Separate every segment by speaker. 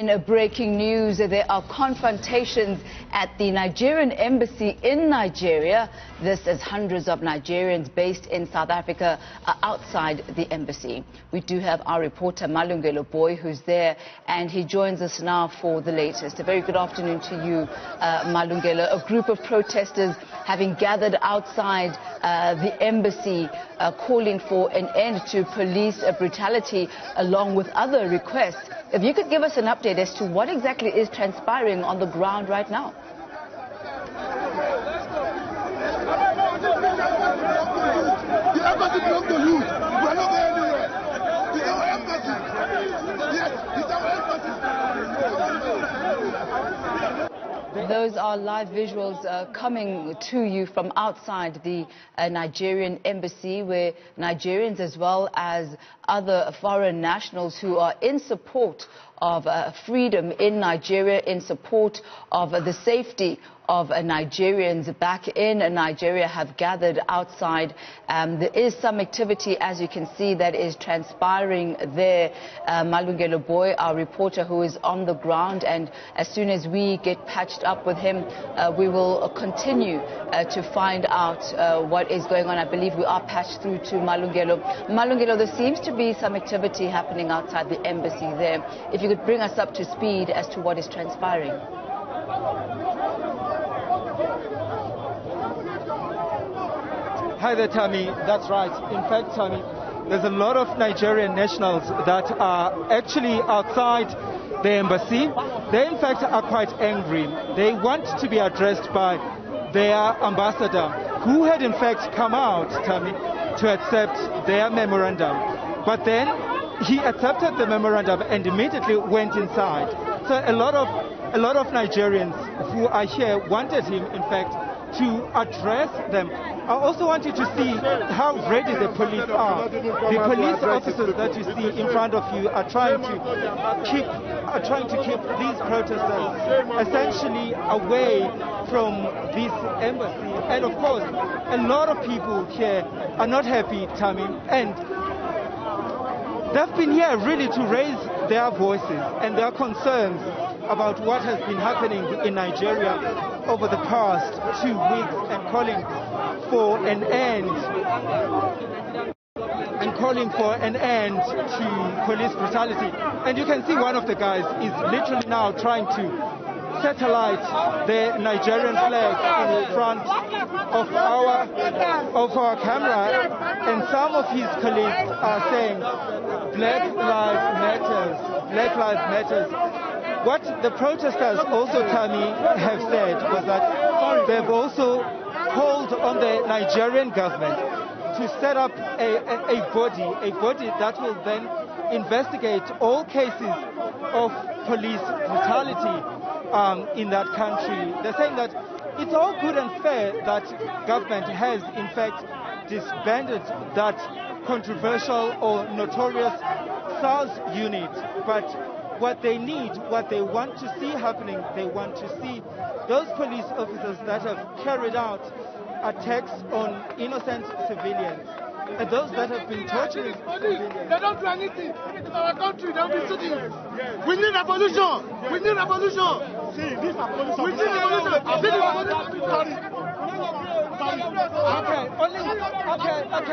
Speaker 1: In breaking news, there are confrontations at the Nigerian embassy in Nigeria. This as hundreds of Nigerians based in South Africa are outside the embassy. We do have our reporter Malungelo Booi who's there, and he joins us now for the latest. A very good afternoon to you, Malungelo. A group of protesters having gathered outside the embassy calling for an end to police brutality along with other requests. If you could give us an update as to what exactly is transpiring on the ground right now.
Speaker 2: The embassy belongs to you. We are not going anywhere. It's our embassy. Yes, it's our embassy.
Speaker 1: Those are live visuals coming to you from outside the Nigerian embassy, where Nigerians as well as other foreign nationals who are in support of freedom in Nigeria, in support of the safety of Nigerians back in Nigeria, have gathered outside. There is some activity, as you can see, that is transpiring there. Malungelo Booi, our reporter who is on the ground, and as soon as we get patched up with him, we will continue to find out what is going on. I believe we are patched through to Malungelo. Malungelo, there seems to be some activity happening outside the embassy there. If you could bring us up to speed as to what is transpiring.
Speaker 3: Hi there, Tammy. That's right. In fact, Tammy, there's a lot of Nigerian nationals that are actually outside the embassy. They, in fact, are quite angry. They want to be addressed by their ambassador, who had, in fact, come out, Tammy, to accept their memorandum. But then he accepted the memorandum and immediately went inside. So a lot of Nigerians who are here wanted him, in fact, to address them. I also want you to see how ready the police are. The police officers that you see in front of you are trying to keep these protesters essentially away from this embassy. And of course, a lot of people here are not happy, Tammy, and they've been here really to raise their voices and their concerns about what has been happening in Nigeria over the past 2 weeks, and calling for an end to police brutality. And you can see one of the guys is literally now trying to satellite the Nigerian flag in front of our camera, and some of his colleagues are saying Black Lives Matters, Black Lives Matters. What the protesters also, Tammy, have said was that they've also called on the Nigerian government to set up a body that will then investigate all cases of police brutality in that country. They're saying that it's all good and fair that government has, in fact, disbanded that controversial or notorious SARS unit, but what they need, what they want to see happening, they want to see those police officers that have carried out attacks on innocent civilians, and those that have been torturing civilians.
Speaker 2: They don't do anything. It's our country. They'll be sitting. We need revolution. We need revolution. See, this revolution. We need revolution.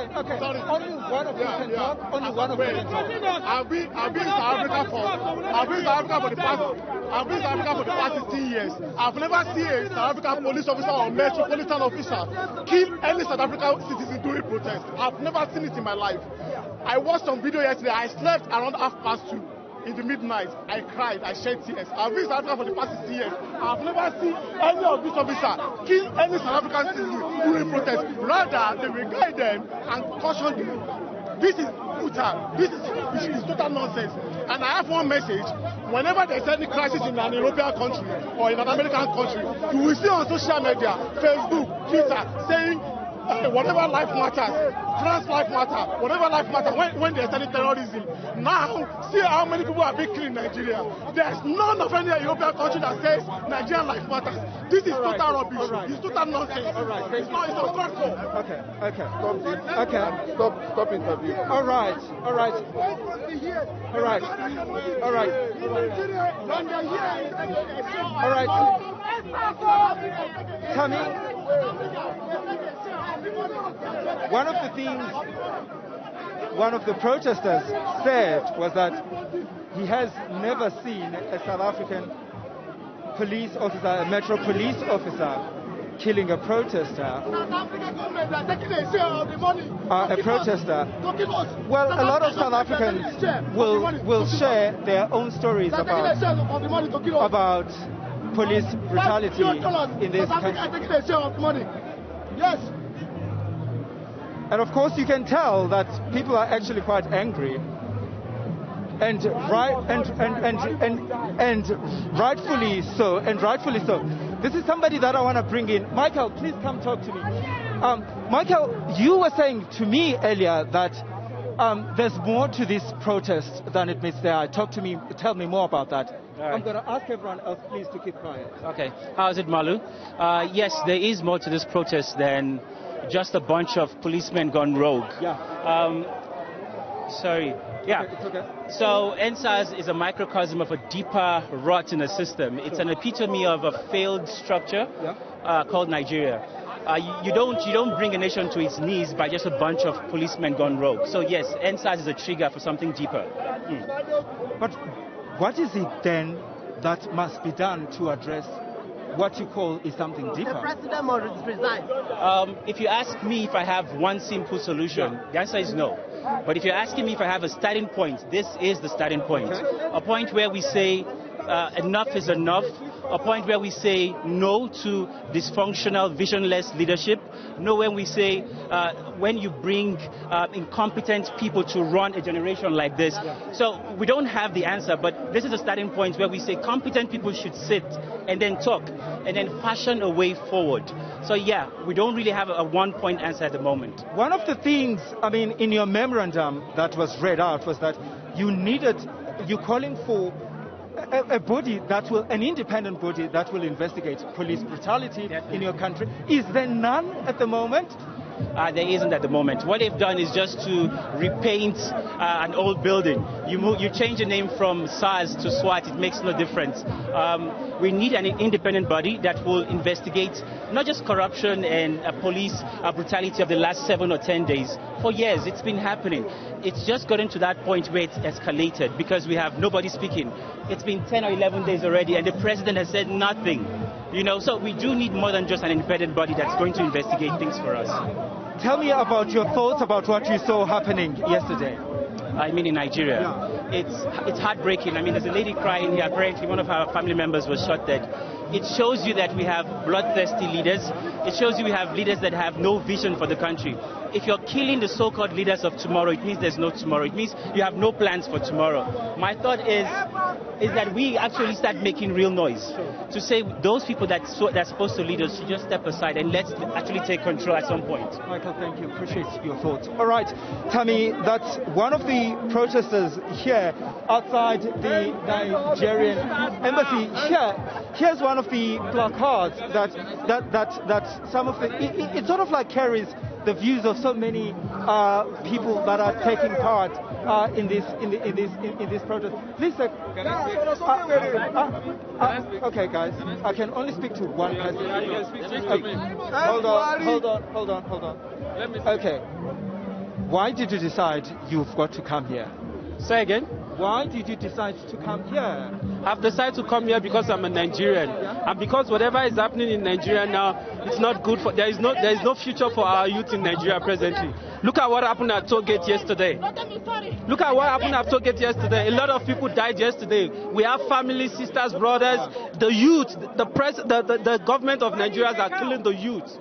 Speaker 3: Okay. Only one of you can talk. Only one of you can talk.
Speaker 2: I've been in South Africa for the past 16 years. I've never seen a South African police officer or metropolitan officer kill any South African citizen during protest. I've never seen it in my life. I watched some video yesterday. I slept around 2:30 in the midnight. I cried. I shed tears. I've been in South Africa for the past 16 years. I've never seen any of these officers kill any South African citizen during protest. Rather, they will guide them and caution them. This is brutal. This is total nonsense. And I have one message. Whenever there's any crisis in an European country or in an American country, you will see on social media, Facebook, Twitter, saying whatever life matters, trans life matter, whatever life matters, when there's any terrorism. Now, see how many people are being killed in Nigeria. There's none of any European country that says Nigerian life matters. This is total rubbish. It's total nonsense. It's not, it's uncalled for.
Speaker 4: Stop interview.
Speaker 3: All right. Tommy, one of the things one of the protesters said was that he has never seen a South African police officer, a metro police officer, killing a protester. A protester. Well, a lot of South Africans will share their own stories about police brutality in this country.
Speaker 2: Yes.
Speaker 3: And of course, you can tell that people are actually quite angry, and rightfully so. This is somebody that I want to bring in. Michael, please come talk to me. Michael, you were saying to me earlier that there's more to this protest than it meets there. Tell me more about that. Right. I'm going to ask everyone else, please, to keep quiet.
Speaker 5: Okay. How's it, Malu? Yes, there is more to this protest than just a bunch of policemen gone rogue.
Speaker 3: Yeah.
Speaker 5: Sorry. Yeah.
Speaker 3: Okay, it's okay.
Speaker 5: So NSAS is a microcosm of a deeper rot in the system. It's an epitome of a failed structure called Nigeria. You don't bring a nation to its knees by just a bunch of policemen gone rogue. So yes, NSAS is a trigger for something deeper.
Speaker 3: But what is it then that must be done to address what you call is something deeper?
Speaker 6: The president must resign.
Speaker 5: If you ask me if I have one simple solution, the answer is no. But if you're asking me if I have a starting point, this is the starting point. Okay. A point where we say enough is enough. A point where we say no to dysfunctional, visionless leadership. No, when we say when you bring incompetent people to run a generation like this. So we don't have the answer, but this is a starting point where we say competent people should sit and then talk and then fashion a way forward. So yeah, we don't really have a one-point answer at the moment.
Speaker 3: One of the things, I mean, in your memorandum that was read out was that you're calling for a body that will, an independent body that will investigate police brutality in your country. Is there none at the moment?
Speaker 5: There isn't at the moment. What they've done is just to repaint an old building. You change the name from SARS to SWAT, it makes no difference. We need an independent body that will investigate not just corruption and police brutality of the last 7 or 10 days. For years, it's been happening. It's just gotten to that point where it's escalated because we have nobody speaking. It's been 10 or 11 days already, and the president has said nothing. So we do need more than just an independent body that's going to investigate things for us.
Speaker 3: Tell me about your thoughts about what you saw happening yesterday.
Speaker 5: I mean, in Nigeria. Yeah. It's heartbreaking. I mean, there's a lady crying here. Apparently, one of our family members was shot dead. It shows you that we have bloodthirsty leaders. It shows you we have leaders that have no vision for the country. If you're killing the so-called leaders of tomorrow, it means there's no tomorrow. It means you have no plans for tomorrow. My thought is that we actually start making real noise. To say those people that's supposed to lead us should just step aside and let's actually take control at some point.
Speaker 3: Michael, thank you. Appreciate your thoughts. All right, Tammy, that's one of the protesters here outside the Nigerian embassy. Here's one of the placards that some of it sort of like carries the views of so many people that are taking part in this protest. Please, okay, guys, I can only speak to one person. Hold on. Okay, why did you decide you've got to come here?
Speaker 7: Say again?
Speaker 3: Why did you decide to come here?
Speaker 7: I've decided to come here because I'm a Nigerian, and because whatever is happening in Nigeria now, it's not good for. There is no future for our youth in Nigeria presently. Look at what happened at Tollgate yesterday. Look at what happened at Tollgate yesterday. A lot of people died yesterday. We have families, sisters, brothers. The youth, the government of Nigeria are killing the youth.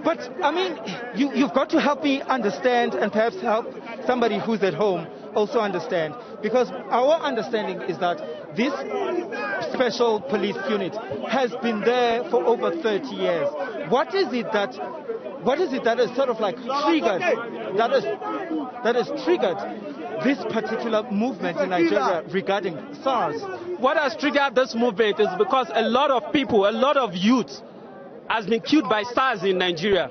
Speaker 3: But I mean, you've got to help me understand and perhaps help somebody who's at home also understand, because our understanding is that this special police unit has been there for over 30 years. What is it that is sort of like triggered, that has triggered this particular movement in Nigeria regarding SARS?
Speaker 7: What has triggered this movement is because a lot of people, a lot of youth has been killed by SARS in Nigeria.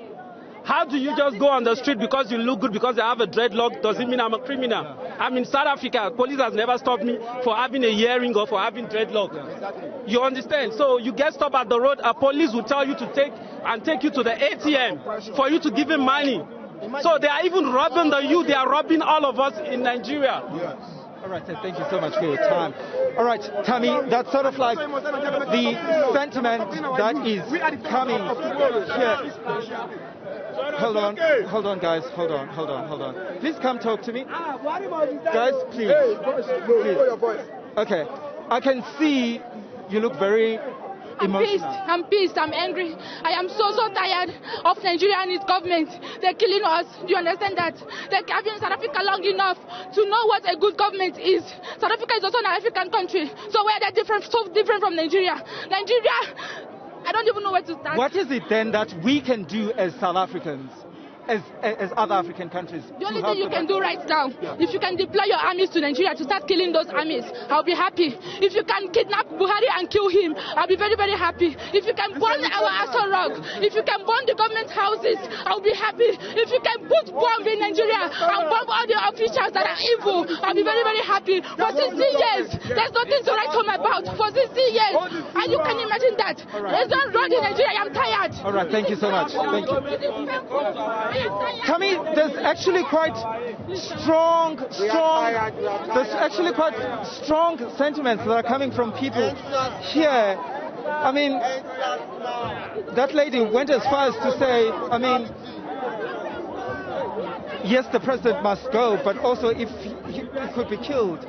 Speaker 7: How do you just go on the street because you look good, because I have a dreadlock, does it mean I'm a criminal? I'm in South Africa. Police has never stopped me for having a earring or for having dreadlock. You understand? So you get stopped at the road, a police will tell you to take you to the ATM for you to give him money. So they are even robbing the youth. They are robbing all of us in Nigeria.
Speaker 3: Yes. All right, thank you so much for your time. All right, Tammy, that's sort of like the sentiment that is coming here. Hold on, guys. Hold on. Please come talk to me. Guys, please. Okay, I can see you look very emotional.
Speaker 4: I'm pissed. I'm angry. I am so tired of Nigeria and its government. They're killing us. Do you understand that? They're having South Africa long enough to know what a good government is. South Africa is also an African country. So where they're so different from Nigeria. I don't even know where to start.
Speaker 3: What is it then that we can do as South Africans, as other African countries?
Speaker 4: The only thing you can do right now, if you can deploy your armies to Nigeria to start killing those armies, I'll be happy. If you can kidnap Buhari and kill him, I'll be very, very happy. If you can burn our Aso Rock, if you can burn the government houses, I'll be happy. If you can put bomb in Nigeria and bomb all the officials that are evil, I'll be very, very happy. For 60 years, there's nothing to write home about. For 60 years, and you can imagine that. There's no road in Nigeria. I'm tired.
Speaker 3: All right, thank you so much. Thank you. Tammy, there's actually quite strong sentiments that are coming from people here. I mean, that lady went as far as to say, I mean, yes, the president must go, but also if he could be killed.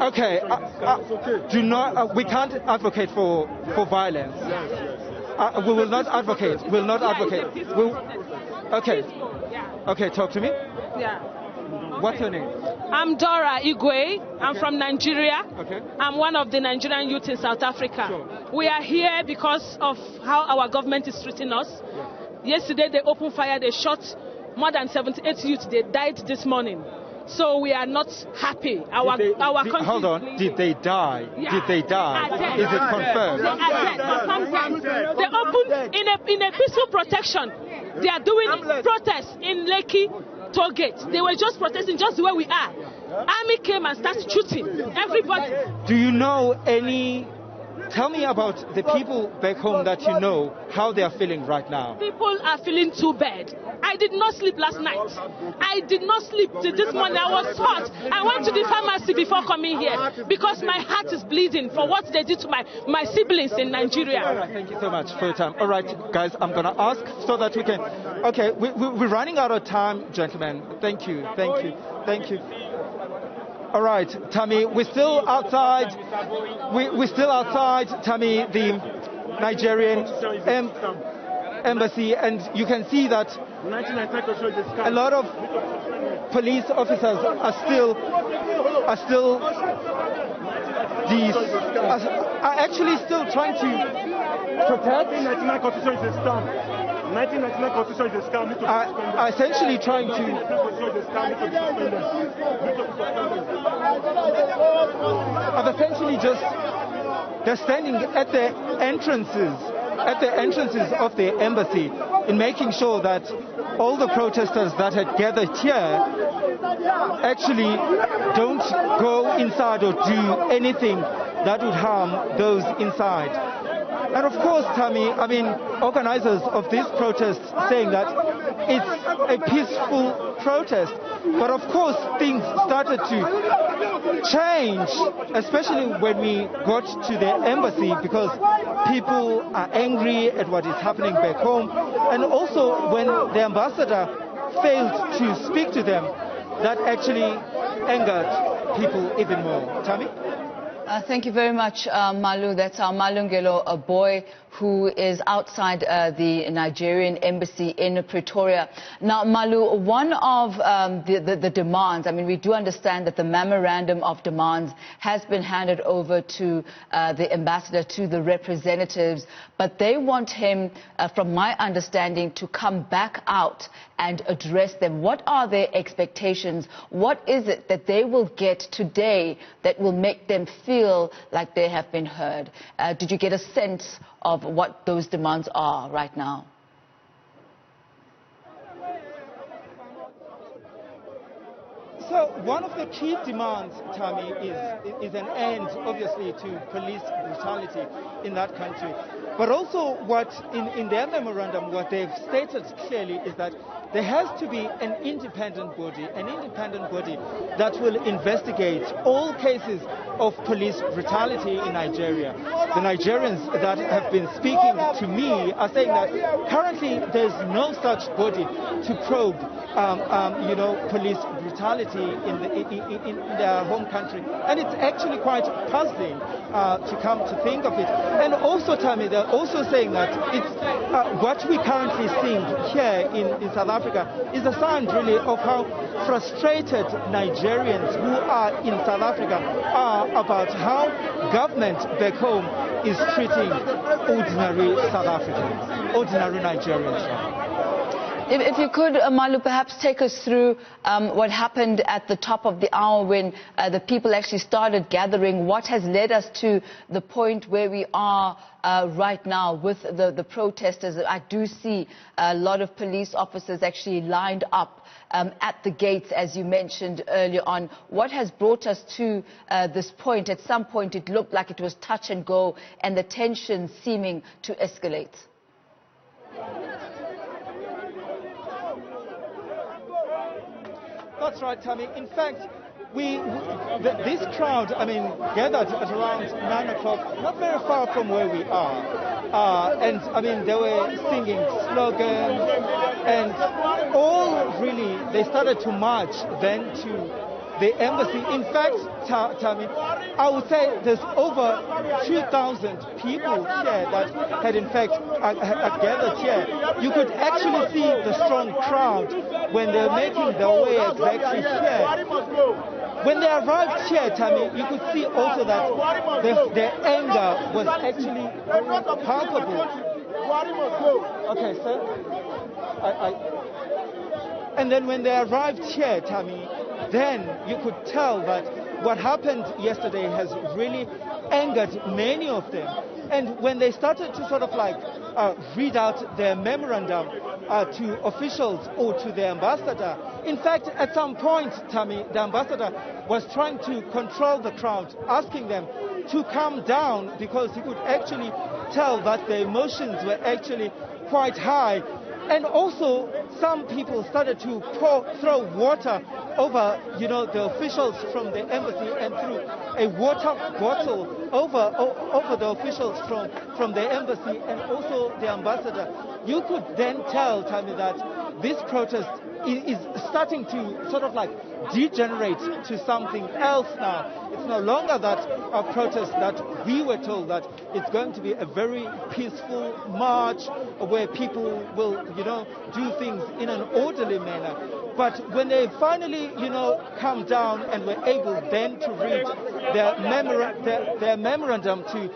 Speaker 3: Okay, we can't advocate for violence. We will not advocate. Okay, talk to me.
Speaker 6: Yeah.
Speaker 3: What's your name?
Speaker 6: I'm Dora Igwe. I'm from Nigeria.
Speaker 3: Okay.
Speaker 6: I'm one of the Nigerian youth in South Africa.
Speaker 3: Sure.
Speaker 6: We are here because of how our government is treating us. Yesterday they opened fire, they shot more than 78 youth. They died this morning. So we are not happy. Our country.
Speaker 3: Hold on. Did they die?
Speaker 6: Yeah.
Speaker 3: Did they die? Is it confirmed?
Speaker 6: They opened in a peaceful protection. They are doing protests in Lekki toll gate. They were just protesting just where we are. Army came and started shooting everybody.
Speaker 3: Do you know any? Tell me about the people back home that you know, how they are feeling right now.
Speaker 6: People are feeling too bad. I did not sleep last night. I did not sleep till this morning. I was hot. I went to the pharmacy before coming here because my heart is bleeding for what they did to my siblings in Nigeria.
Speaker 3: All right, thank you so much for your time. All right, guys, I'm going to ask so that we can... Okay, we're running out of time, gentlemen. Thank you. All right, Tammy, we're still outside. We're still outside, Tammy, the Nigerian embassy, and you can see that a lot of police officers are actually still trying to protect.
Speaker 2: 1999 Constitution is a scam. 1999 Constitution is a scam.
Speaker 3: Are essentially trying to. I've essentially just. They're standing at the entrances of the embassy in making sure that all the protesters that had gathered here actually don't go inside or do anything that would harm those inside. And of course, Tammy, I mean, organizers of this protest saying that it's a peaceful protest. But of course, things started to change, especially when we got to the embassy, because people are angry at what is happening back home. And also when the ambassador failed to speak to them, that actually angered people even more. Tammy?
Speaker 1: Thank you very much, Malu. That's our Malungelo Booi who is outside the Nigerian embassy in Pretoria. Now, Malu, one of the demands, I mean, we do understand that the memorandum of demands has been handed over to the ambassador, to the representatives, but they want him, from my understanding, to come back out and address them. What are their expectations? What is it that they will get today that will make them feel like they have been heard? Did you get a sense of what those demands are right now?
Speaker 3: So one of the key demands, Tammy, is an end, obviously, to police brutality in that country. But also what, in their memorandum, what they've stated clearly is that there has to be an independent body that will investigate all cases of police brutality in Nigeria. The Nigerians that have been speaking to me are saying that currently there's no such body to probe police brutality in their home country. And it's actually quite puzzling to come to think of it. And also, Tammy, they're also saying that it's what we currently seeing here in South Africa is a sign really of how frustrated Nigerians who are in South Africa are about how government back home is treating ordinary South Africans, ordinary Nigerians.
Speaker 1: If you could, Malu, perhaps take us through what happened at the top of the hour when the people actually started gathering. What has led us to the point where we are right now with the protesters? I do see a lot of police officers actually lined up at the gates, as you mentioned earlier on. What has brought us to this point? At some point, it looked like it was touch and go, and the tension seeming to escalate.
Speaker 3: That's right, Tammy. In fact, this crowd, I mean, gathered at around 9 o'clock, not very far from where we are. And, I mean, they were singing slogans, and all really, they started to march then to the embassy. In fact, Tammy, I would say there's over 2,000 people here that had in fact gathered here. You could actually see the strong crowd when they're making their way exactly here. When they arrived here, Tammy, you could see also that their anger was actually palpable. Okay, sir. And then when they arrived here, Tammy, then you could tell that what happened yesterday has really angered many of them. And when they started to sort of like read out their memorandum to officials or to the ambassador, in fact, at some point, Tammy, the ambassador was trying to control the crowd, asking them to calm down because he could actually tell that the emotions were actually quite high. And also, some people started to throw water over, the officials from the embassy and threw a water bottle over the officials from the embassy and also the ambassador. You could then tell, Tammy, that this protest is starting to sort of like degenerate to something else now. It's no longer that a protest that we were told that it's going to be a very peaceful march where people will, do things in an orderly manner. But when they finally, come down and were able then to read their memorandum to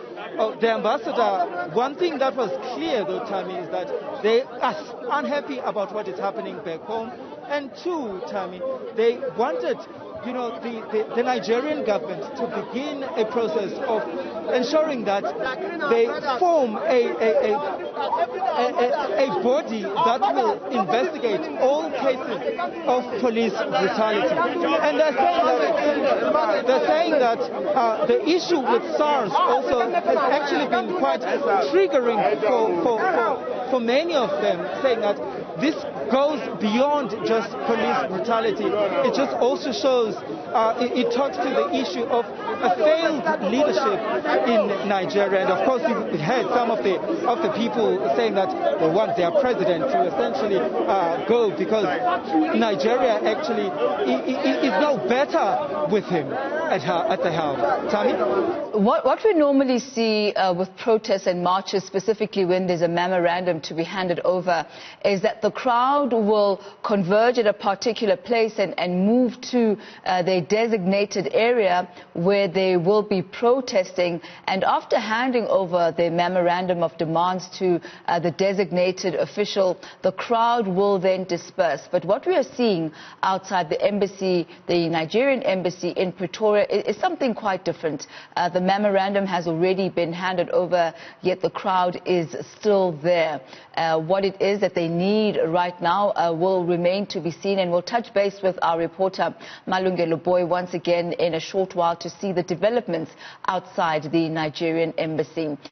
Speaker 3: the ambassador, one thing that was clear, though, Tammy, is that they are unhappy about what is happening back home. And two, Tammy, they wanted, the Nigerian government to begin a process of ensuring that they form a body that will investigate all cases of police brutality. And they're saying that the issue with SARS also has actually been quite triggering for many of them, saying that this goes beyond just police brutality. It just also shows, it talks to the issue of a failed leadership in Nigeria. And of course, we heard some of the people saying that they want their president to essentially go because Nigeria actually is no better with him at the helm. Tammy?
Speaker 1: What we normally see with protests and marches, specifically when there's a memorandum to be handed over, is that the crowd will converge at a particular place and move to their designated area where they will be protesting. And after handing over the memorandum of demands to the designated official, the crowd will then disperse. But what we are seeing outside the embassy, the Nigerian embassy in Pretoria, is something quite different. The memorandum has already been handed over, yet the crowd is still there. What it is that they need right now will remain to be seen, and we'll touch base with our reporter Malungelo Booi once again in a short while to see the developments outside the Nigerian embassy.